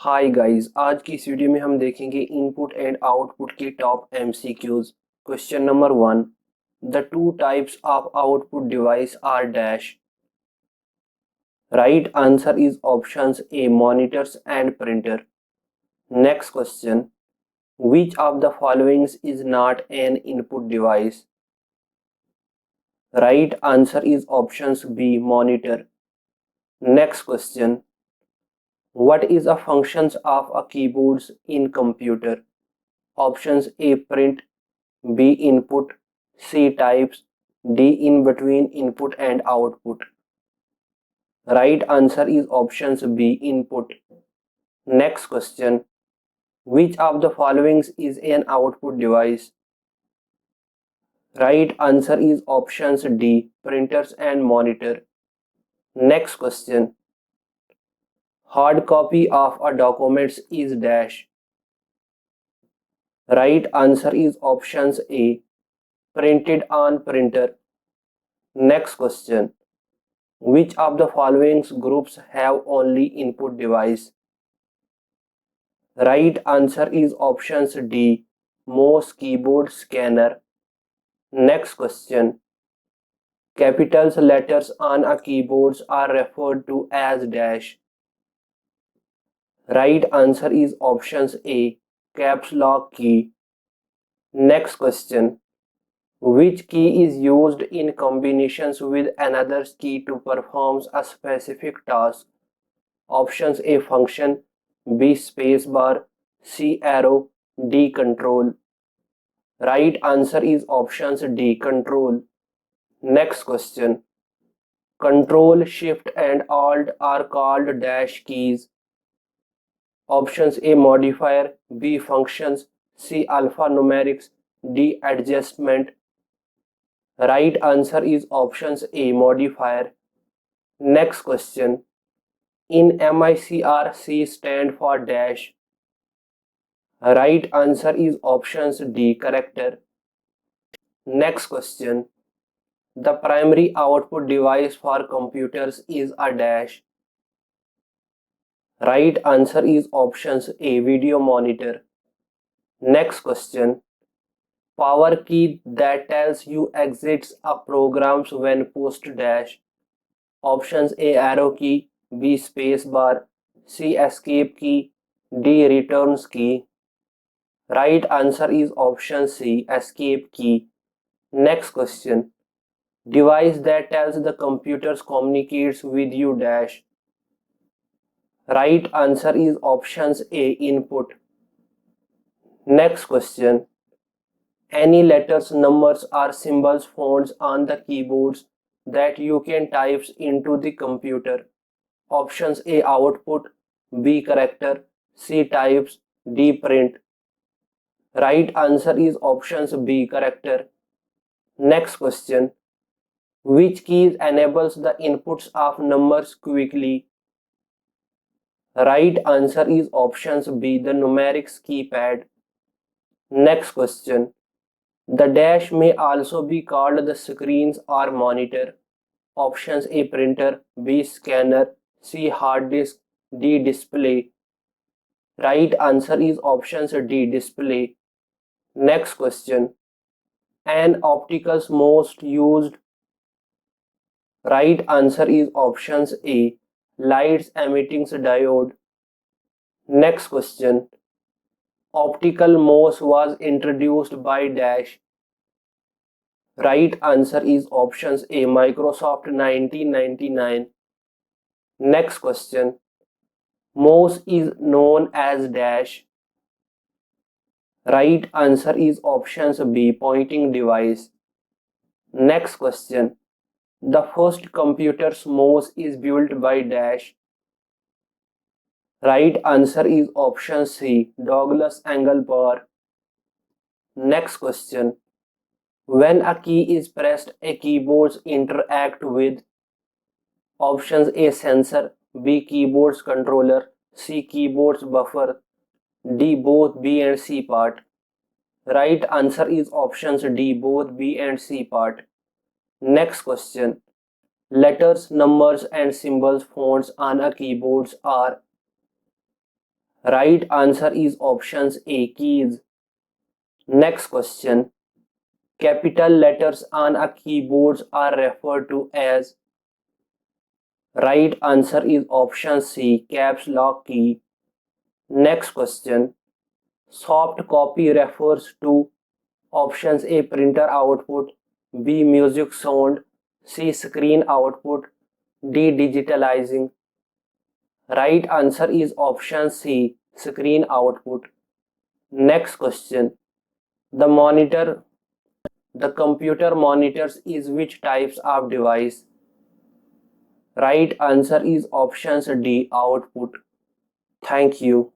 Hi guys, आज की इस वीडियो में हम देखेंगे इनपुट एंड आउटपुट के top MCQs. Question number 1, the two types of output device are dash. Right answer is options A monitors and printer. Next question, which of the following is not an input device? Right answer is options B monitor. Next question, what is a functions of a keyboards in computer? Options A print, B input, C types, D in between input and output. Right answer is options B input. Next question, which of the following is an output device? Right answer is options D printers and monitor. Next question, hard copy of a document is dash. Right answer is options A printed on printer. Next question, which of the following groups have only input device? Right answer is options D mouse keyboard scanner. Next question, capitals letters on a keyboard are referred to as dash. Right answer is options A caps lock key. Next question, which key is used in combinations with another key to perform a specific task? Options A function, B spacebar, C arrow, D control. Right answer is options D control. Next question, control shift and alt are called dash keys. Options A modifier, B functions, C alphanumerics, D adjustment. Right answer is options A modifier. Next question, in MICR C stand for dash. Right answer is options D character. Next question, the primary output device for computers is a dash. Right answer is options A video monitor. Next question, power key that tells you exits a programs when pushed dash. Options A arrow key, B space bar, C escape key, D returns key. Right answer is option C escape key. Next question, device that tells the computers communicates with you dash. Right answer is options A input. Next question, any letters, numbers or symbols found on the keyboards that you can type into the computer. Options A output, B character, C types, D print. Right answer is options B character. Next question, which keys enables the inputs of numbers quickly? Right answer is options B the numerics keypad. Next question, the dash may also be called the screens or monitor. Options A printer, B scanner, C hard disk, D display. Right answer is options D display. Next question, an optical's most used. Right answer is options A lights emitting diode. Next question, optical mouse was introduced by dash. Right answer is options A Microsoft 1999. Next question, mouse is known as dash. Right answer is options B pointing device. Next question, the first computer's mouse is built by dash. Right answer is option C Douglas Engelbart. Next question, when a key is pressed a keyboards interact with. Options A sensor, B keyboard's controller, C keyboard's buffer, D both B and C part. Right answer is options D both B and C part. Next question, letters, numbers and symbols fonts on a keyboards are. Right answer is options A, keys. Next question. Capital letters on a keyboard are referred to as. Right answer is option C, caps lock key. Next question. Soft copy refers to options A, printer output, B, music sound, C, screen output, D, digitalizing. Right answer is option C, screen output. Next question. The monitor, the computer monitors is which types of device? Right answer is options D, output. Thank you.